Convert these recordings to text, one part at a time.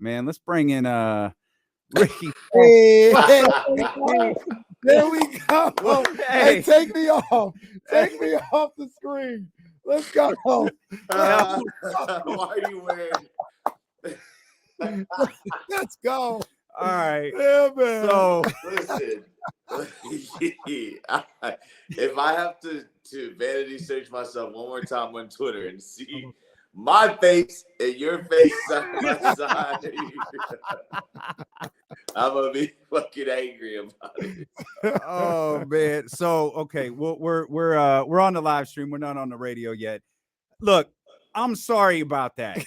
man. Let's bring in Ricky. Hey, there we go. Hey, take me off. Take me off the screen. Let's go. Why are you wearing? Let's go. All right. Yeah, man. So Listen, if I have to vanity search myself one more time on Twitter and see my face and your face side by side, I'm gonna be fucking angry about it. oh man. So okay, we're on the live stream. We're not on the radio yet. Look, I'm sorry about that.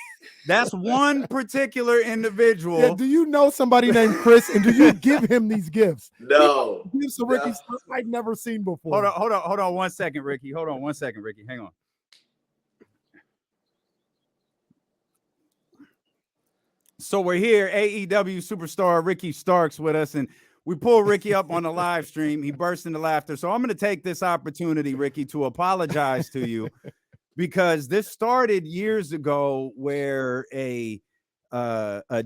That's one particular individual. Yeah, do you know somebody named Chris, and do you give him these gifts? No. Gifts to Ricky Starks I've never seen before. Hold on 1 second, Ricky. Hold on 1 second, Ricky. Hang on. So we're here, AEW superstar Ricky Starks with us, and we pull Ricky up on the live stream. He burst into laughter. So I'm going to take this opportunity, Ricky, to apologize to you because this started years ago where a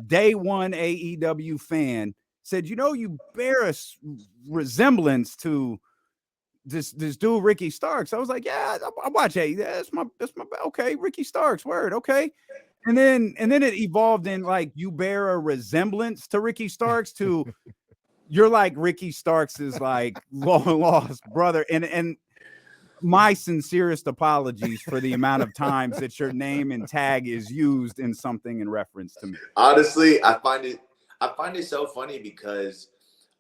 day one AEW fan said, you know, you bear a resemblance to this dude, Ricky Starks. I was like, yeah, I watch AEW. That's my okay, Ricky Starks, word, okay. And then it evolved in like you bear a resemblance to Ricky Starks to you're like Ricky Starks is like long lost brother. And my sincerest apologies for the amount of times that your name and tag is used in something in reference to me. Honestly, I find it so funny because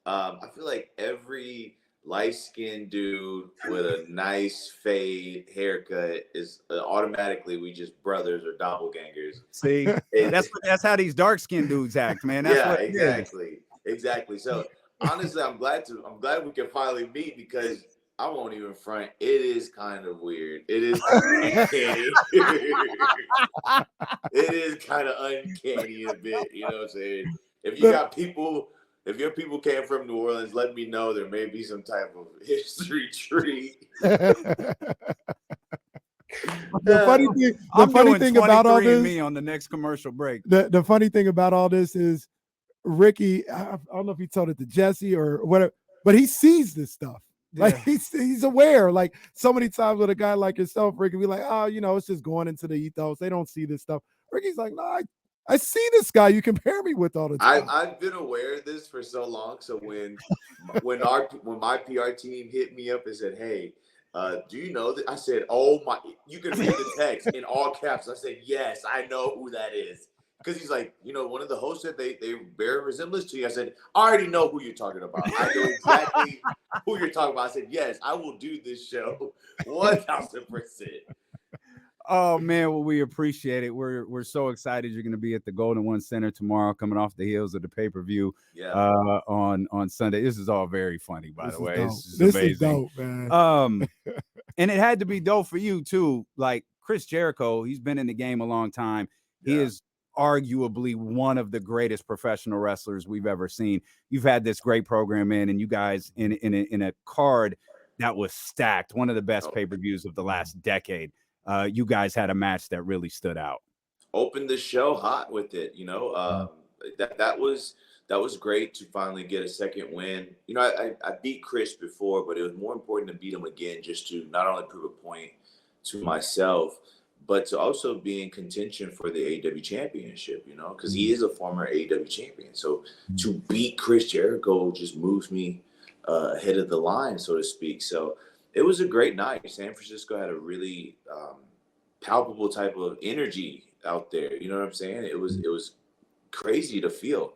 I feel like every light-skinned dude with a nice fade haircut is automatically we just brothers or doppelgangers. See, that's how these dark-skinned dudes act, man. That's yeah, what exactly. So honestly, I'm glad we can finally meet because I won't even front. It is kind of weird. It is uncanny. It is kind of uncanny a bit. You know what I'm saying? If your people came from New Orleans, let me know. There may be some type of history tree. The funny thing about all this, me on the next commercial break. The funny thing about all this is Ricky. I don't know if he told it to Jesse or whatever, but he sees this stuff. Like he's aware. Like so many times with a guy like yourself, Ricky, be like, oh, you know, it's just going into the ethos. They don't see this stuff. Ricky's like, no, I see this guy you compare me with all the time. I've been aware of this for so long. So when my PR team hit me up and said, hey, do you know that? I said, oh my, you can read the text in all caps. I said, yes, I know who that is. Because he's like, you know, one of the hosts said they bear a resemblance to you. I said, I already know who you're talking about. I know exactly who you're talking about. I said, yes, I will do this show 1,000%. Oh man, well, we appreciate it. We're so excited you're going to be at the Golden One Center tomorrow, coming off the heels of the pay-per-view on Sunday. This is all very funny, by the way. This is dope, man. And it had to be dope for you too. Like Chris Jericho, he's been in the game a long time. He is arguably one of the greatest professional wrestlers we've ever seen. You've had this great program and you guys in a card that was stacked, one of the best pay-per-views of the last decade. You guys had a match that really stood out. Opened the show hot with it, you know. That was great to finally get a second win. You know, I beat Chris before, but it was more important to beat him again just to not only prove a point to myself, but to also be in contention for the AEW championship, you know, because he is a former AEW champion. So to beat Chris Jericho just moves me ahead of the line, so to speak. So it was a great night. San Francisco had a really palpable type of energy out there. You know what I'm saying? It was crazy to feel.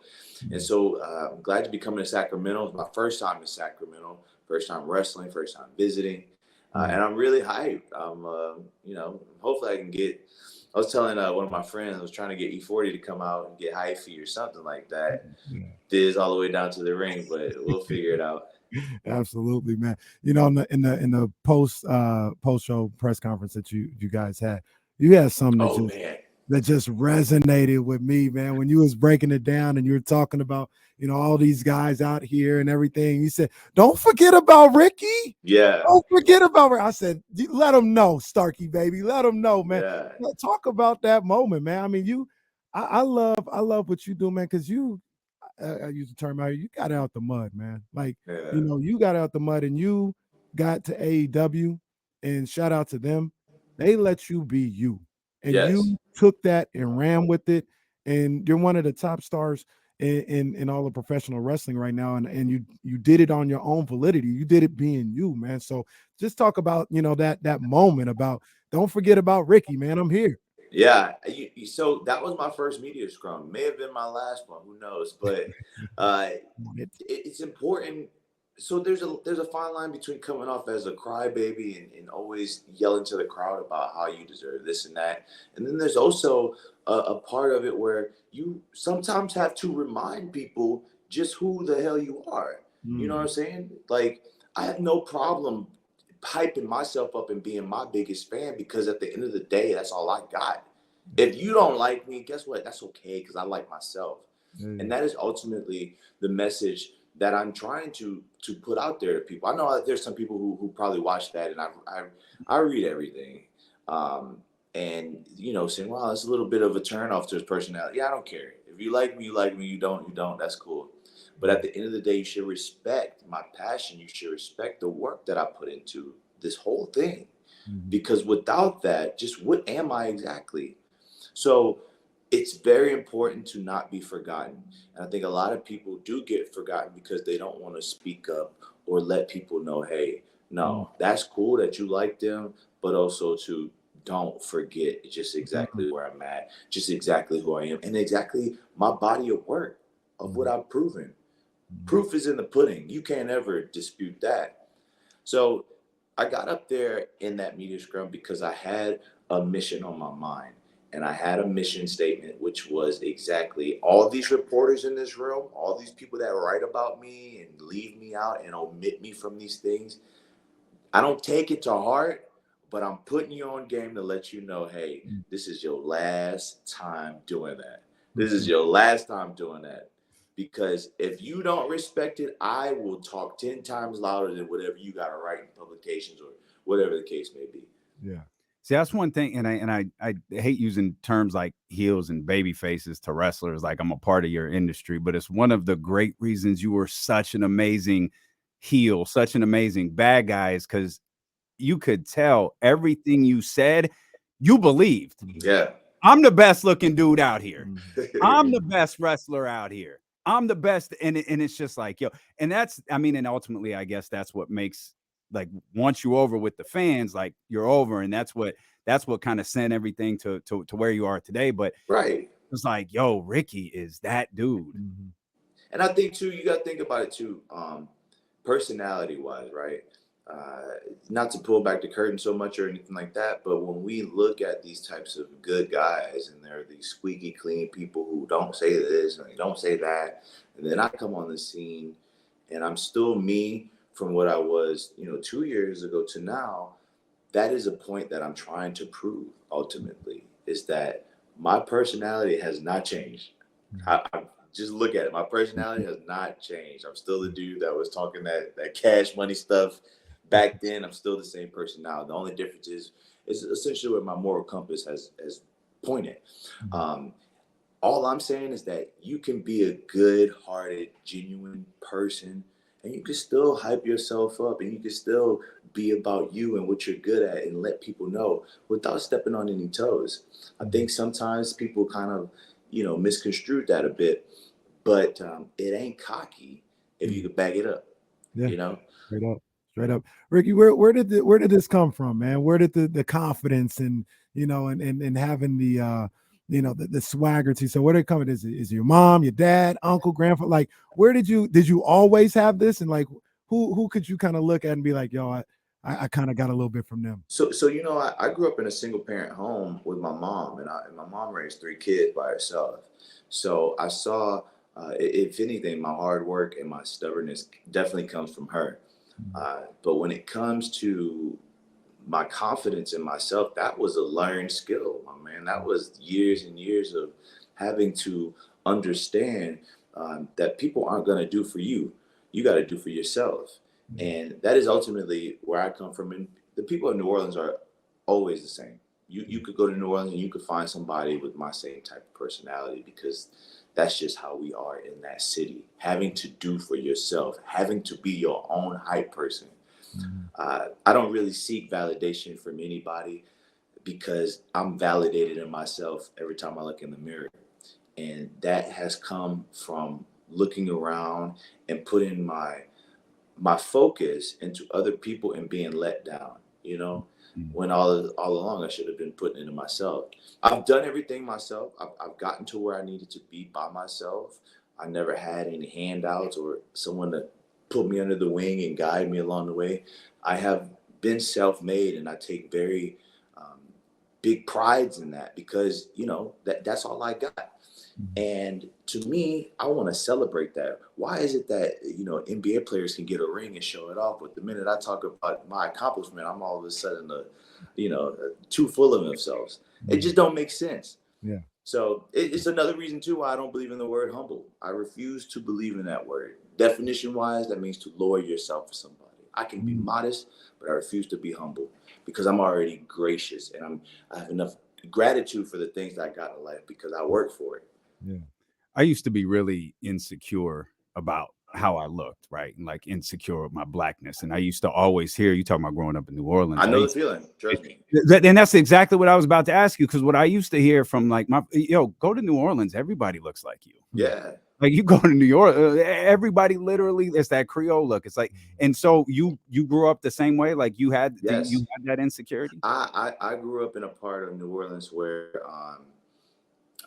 And so I'm glad to be coming to Sacramento. It's my first time in Sacramento, first time wrestling, first time visiting. And I'm really hyped. You know, hopefully I can get – I was telling one of my friends, I was trying to get E40 to come out and get hyphy or something like that. Diz all the way down to the ring, but we'll figure it out. Absolutely, man. You know, in the post show press conference that you guys had, you had something that just resonated with me, man. When you was breaking it down and you were talking about, you know, all these guys out here and everything, you said, "Don't forget about Ricky." Yeah. Don't forget about Ricky. I said, "Let him know, Starkey, baby. Let him know, man." Yeah. Talk about that moment, man. I mean, I love what you do, man, because I use the term out, you got out the mud, man. Like, Yeah. you got out the mud and you got to AEW, and shout out to them. They let you be you. And Yes. you took that and ran with it. And you're one of the top stars in all of professional wrestling right now. And you did it on your own validity. You did it being you, man. So just talk about, that moment about, don't forget about Ricky, man. I'm here. Yeah. So that was my first media scrum. May have been my last one. Who knows? But it's important. So there's a fine line between coming off as a crybaby and always yelling to the crowd about how you deserve this and that. And then there's also a part of it where you sometimes have to remind people just who the hell you are. You know what I'm saying? Like, I have no problem hyping myself up and being my biggest fan, because at the end of the day, that's all I got. If you don't like me, guess what? That's okay, because I like myself. And that is ultimately the message that I'm trying to put out there to people. I know that there's some people who probably watch that, and I read everything. And saying, well, it's a little bit of a turn off to his personality. Yeah, I don't care. If you like me, you like me. You don't. That's cool. But at the end of the day, you should respect my passion. You should respect the work that I put into this whole thing. Because without that, just what am I exactly? So it's very important to not be forgotten. And I think a lot of people do get forgotten because they don't want to speak up or let people know, hey, no, that's cool that you like them, but also to don't forget just exactly where I'm at, just exactly who I am, and exactly my body of work of what I've proven. Proof is in the pudding. You can't ever dispute that. So I got up there in that media scrum because I had a mission on my mind. And I had a mission statement, which was exactly all these reporters in this room, all these people that write about me and leave me out and omit me from these things. I don't take it to heart, but I'm putting you on game to let you know, hey, this is your last time doing that. This is your last time doing that. Because if you don't respect it, I will talk 10 times louder than whatever you got to write in publications or whatever the case may be. Yeah. See, that's one thing, and I hate using terms like heels and baby faces to wrestlers, like I'm a part of your industry, but it's one of the great reasons you were such an amazing heel, such an amazing bad guy, is because you could tell everything you said, you believed. Yeah. I'm the best looking dude out here. I'm the best wrestler out here. I'm the best. And it's just like, yo, and and ultimately, I guess that's what makes, like, once you're over with the fans, like, you're over. And that's what kind of sent everything to where you are today. But Right. it's like, yo, Ricky is that dude. And I think too, you got to think about it too, personality wise, right? Not to pull back the curtain so much or anything like that, but when we look at these types of good guys and they're these squeaky clean people who don't say this and they don't say that, and then I come on the scene and I'm still me from what I was, 2 years ago to now. That is a point that I'm trying to prove ultimately, is that my personality has not changed. I just look at it. My personality has not changed. I'm still the dude that was talking that cash money stuff back then. I'm still the same person now. The only difference is essentially where my moral compass has pointed. All I'm saying is that you can be a good-hearted, genuine person, and you can still hype yourself up, and you can still be about you and what you're good at, and let people know without stepping on any toes. I think sometimes people kind of, misconstrued that a bit, but it ain't cocky if you could back it up. Yeah. Straight up. Ricky, where did this come from, man? Where did the confidence and and having the the swagger to? So where did it come? Is it your mom, your dad, uncle, grandfather? Like, where did you always have this? And like, who could you kind of look at and be like, yo, I kind of got a little bit from them? So I grew up in a single parent home with my mom, and my mom raised 3 kids by herself. So I saw, if anything, my hard work and my stubbornness definitely comes from her. But when it comes to my confidence in myself, that was a learned skill, my man. That was years and years of having to understand that people aren't going to do for you. You got to do for yourself. And that is ultimately where I come from. And the people in New Orleans are always the same. You could go to New Orleans and you could find somebody with my same type of personality, because that's just how we are in that city. Having to do for yourself, having to be your own hype person. I don't really seek validation from anybody, because I'm validated in myself every time I look in the mirror. And that has come from looking around and putting my focus into other people and being let down, when all along I should have been putting into myself. I've done everything myself. I've gotten to where I needed to be by myself. I never had any handouts or someone to put me under the wing and guide me along the way. I have been self-made, and I take very big prides in that, because that's all I got. And to me, I want to celebrate that. Why is it that NBA players can get a ring and show it off, but the minute I talk about my accomplishment, I'm all of a sudden too full of themselves? It just don't make sense. Yeah. So it's another reason too why I don't believe in the word humble. I refuse to believe in that word. Definition wise, that means to lower yourself for somebody. I can be modest, but I refuse to be humble, because I'm already gracious, and I have enough gratitude for the things that I got in life because I work for it. Yeah. I used to be really insecure about how I looked, right? And like insecure with my blackness. And I used to always hear you talking about growing up in New Orleans. I know the feeling. Trust me. And that's exactly what I was about to ask you, because what I used to hear from like go to New Orleans, everybody looks like you. Yeah. Like you go to New York, everybody literally, it's that Creole look. It's like, and so you grew up the same way, like you had that insecurity. I grew up in a part of New Orleans where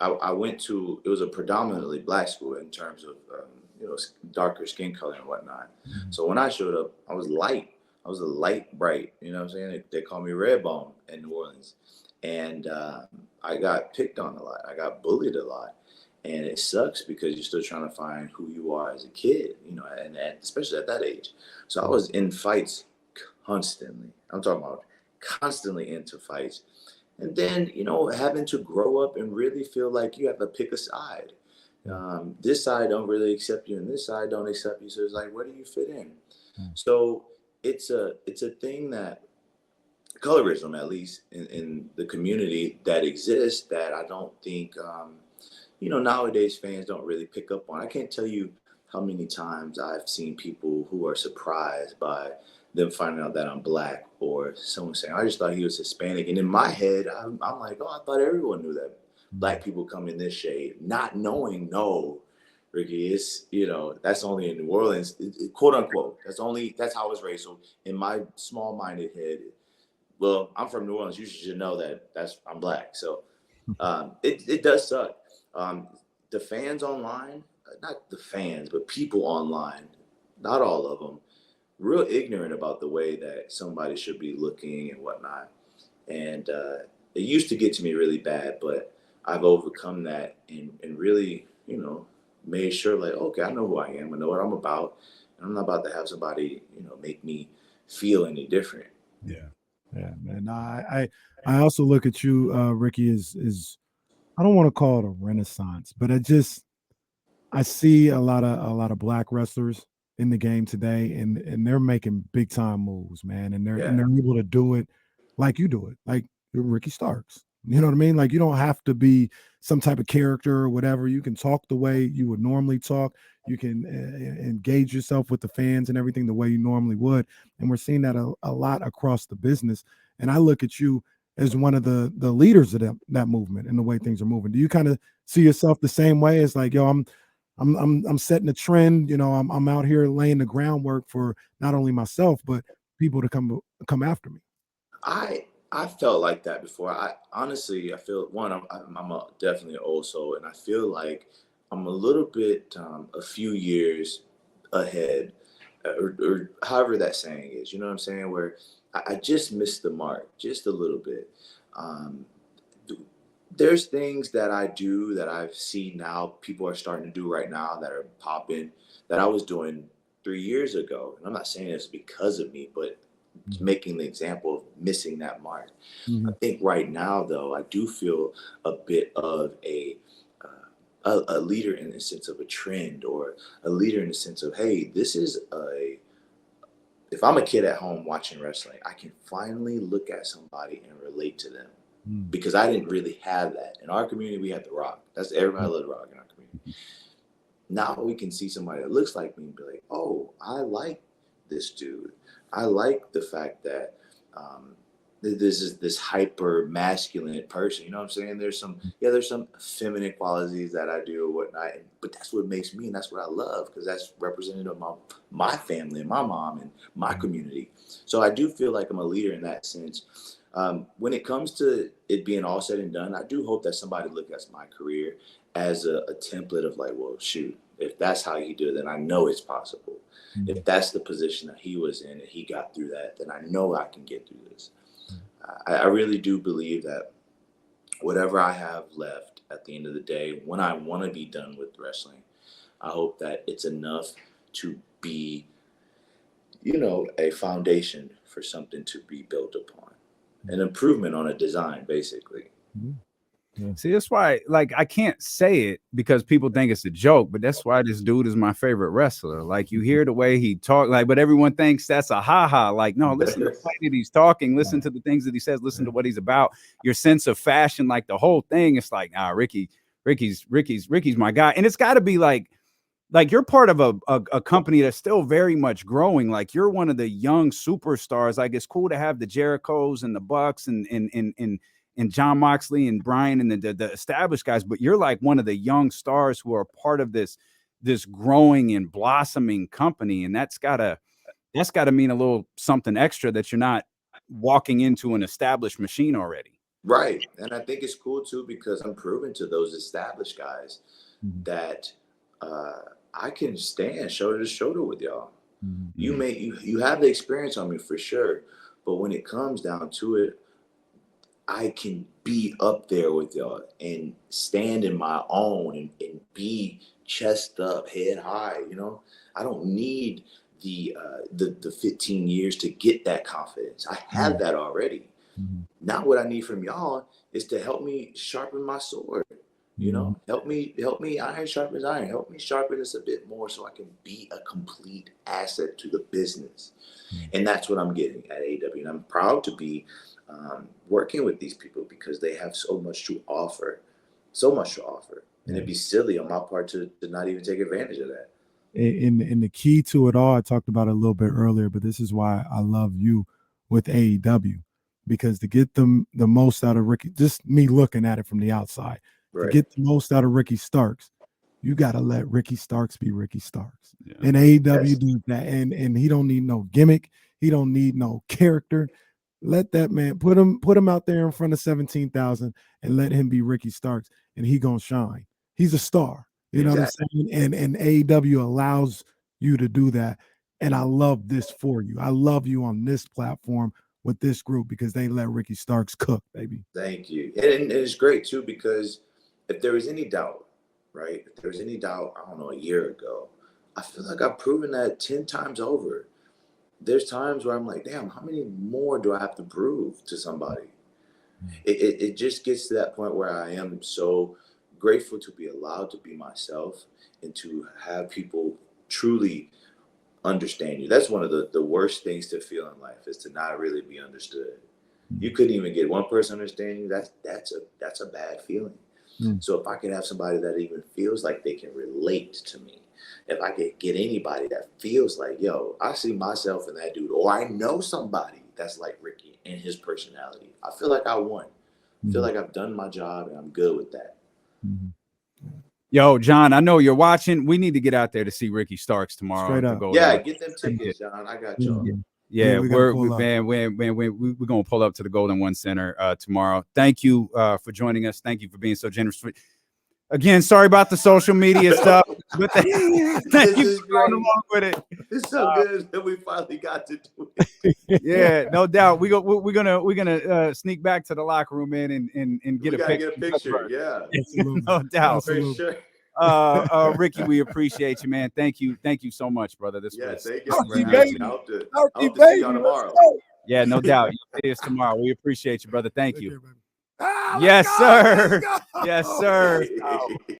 I went to. It was a predominantly black school in terms of darker skin color and whatnot. So when I showed up, I was light. I was a light bright. You know what I'm saying? They call me Redbone in New Orleans, and I got picked on a lot. I got bullied a lot. And it sucks, because you're still trying to find who you are as a kid, and especially at that age. So I was in fights constantly. I'm talking about constantly into fights. And then, having to grow up and really feel like you have to pick a side. This side don't really accept you, and this side don't accept you. So it's like, where do you fit in? So it's a thing that colorism, at least in the community that exists, that I don't think nowadays fans don't really pick up on. I can't tell you how many times I've seen people who are surprised by them finding out that I'm black, or someone saying, I just thought he was Hispanic. And in my head, I'm like, I thought everyone knew that black people come in this shade, not knowing, no, Ricky, it's, that's only in New Orleans, quote unquote. That's how I was raised. So in my small-minded head, well, I'm from New Orleans. You should know that I'm black. So it does suck. The fans online, not the fans, but people online, not all of them, real ignorant about the way that somebody should be looking and whatnot. And it used to get to me really bad, but I've overcome that and really, made sure, like, okay, I know who I am. I know what I'm about. And I'm not about to have somebody, make me feel any different. Yeah. Yeah, man. I also look at you, Ricky, is I don't want to call it a renaissance, but I see a lot of black wrestlers in the game today, and they're making big time moves, man, and they're able to do it like you do it, like Ricky Starks. You know what I mean? Like, you don't have to be some type of character or whatever. You can talk the way you would normally talk. You can engage yourself with the fans and everything the way you normally would. And we're seeing that a lot across the business. And I look at you as one of the leaders of that movement and the way things are moving. Do you kind of see yourself the same way? As like, yo, I'm setting a trend. I'm out here laying the groundwork for not only myself but people to come after me. I felt like that before. I honestly, I feel I'm definitely an old soul, and I feel like I'm a little bit a few years ahead, or however that saying is. You know what I'm saying? Where I just missed the mark just a little bit. There's things that I do that I've seen now people are starting to do right now that are popping that I was doing 3 years ago. And I'm not saying it's because of me, but making the example of missing that mark. I think right now, though, I do feel a bit of a leader in the sense of a trend, or a leader in the sense of, hey, this is if I'm a kid at home watching wrestling, I can finally look at somebody and relate to them. because I didn't really have that. In our community, we had The Rock. That's everybody loved The Rock in our community. Now we can see somebody that looks like me and be like, oh, I like this dude. I like the fact that this is this hyper masculine person. You know what I'm saying? There's some feminine qualities that I do or whatnot, but that's what makes me, and that's what I love, because that's representative of my family and my mom and my community. So I do feel like I'm a leader in that sense. When it comes to it being all said and done, I do hope that somebody looks at my career as a template of like, well, shoot, if that's how you do it, then I know it's possible. If that's the position that he was in and he got through that, then I know I can get through this. I really do believe that whatever I have left at the end of the day, when I want to be done with wrestling, I hope that it's enough to be, a foundation for something to be built upon, an improvement on a design, basically. See, that's why, like, I can't say it because people think it's a joke, but that's why this dude is my favorite wrestler. Like, you hear the way he talk, like, but everyone thinks that's a ha-ha. Like, no, listen to the way that he's talking, listen to the things that he says, listen to what he's about, your sense of fashion, like the whole thing. It's like, nah, Ricky's my guy. And it's got to be like you're part of a company that's still very much growing. Like, you're one of the young superstars. Like, it's cool to have the Jerichos and the Bucks and John Moxley and Brian and the established guys, but you're like one of the young stars who are part of this growing and blossoming company. And that's gotta mean a little something extra, that you're not walking into an established machine already. Right. And I think it's cool too, because I'm proving to those established guys that I can stand shoulder to shoulder with y'all. You have the experience on me for sure, but when it comes down to it, I can be up there with y'all and stand in my own and be chest up, head high. I don't need the 15 years to get that confidence. I have that already. Now what I need from y'all is to help me sharpen my sword. Help me iron sharpens iron. Help me sharpen this a bit more so I can be a complete asset to the business. And that's what I'm getting at AEW. And I'm proud to be working with these people because they have so much to offer. And it'd be silly on my part to not even take advantage of that. And the key to it all, I talked about it a little bit earlier, but this is why I love you with AEW, because to get the most out of Ricky, just me looking at it from the outside, to get the most out of Ricky Starks, you got to let Ricky Starks be Ricky Starks. And AEW do that. And he don't need no gimmick. He don't need no character. Let that man put him out there in front of 17,000 and let him be Ricky Starks, and he gonna shine. He's a star. You know what I'm saying? And AEW allows you to do that. And I love this for you. I love you on this platform with this group because they let Ricky Starks cook, baby. Thank you. And it's great too, because if there was any doubt, right? If there was any doubt, I don't know, a year ago, I feel like I've proven that 10 times over. There's times where I'm like, damn, how many more do I have to prove to somebody? It just gets to that point where I am so grateful to be allowed to be myself and to have people truly understand you. That's one of the worst things to feel in life, is to not really be understood. You couldn't even get one person understand you. That's a bad feeling. So if I could have somebody that even feels like they can relate to me, if I could get anybody that feels like, yo, I see myself in that dude, or I know somebody that's like Ricky and his personality, I feel like I won. I feel like I've done my job and I'm good with that. Yo, John, I know you're watching. We need to get out there to see Ricky Starks tomorrow. Straight up. Get them tickets, John. I got y'all. Yeah, we're gonna pull up to the Golden One Center tomorrow. Thank you for joining us. Thank you for being so generous. Again, sorry about the social media stuff, but thank you for going along with it. It's so good that we finally got to do it. Yeah, no doubt. We're gonna sneak back to the locker room and get a picture. Yeah, no doubt. For sure. Ricky, we appreciate you, man. Thank you so much, brother. This was thank you. I hope to see y'all tomorrow. Yeah, no doubt. You'll see us tomorrow. We appreciate you, brother. Thank you. Yes, sir. Yes, sir.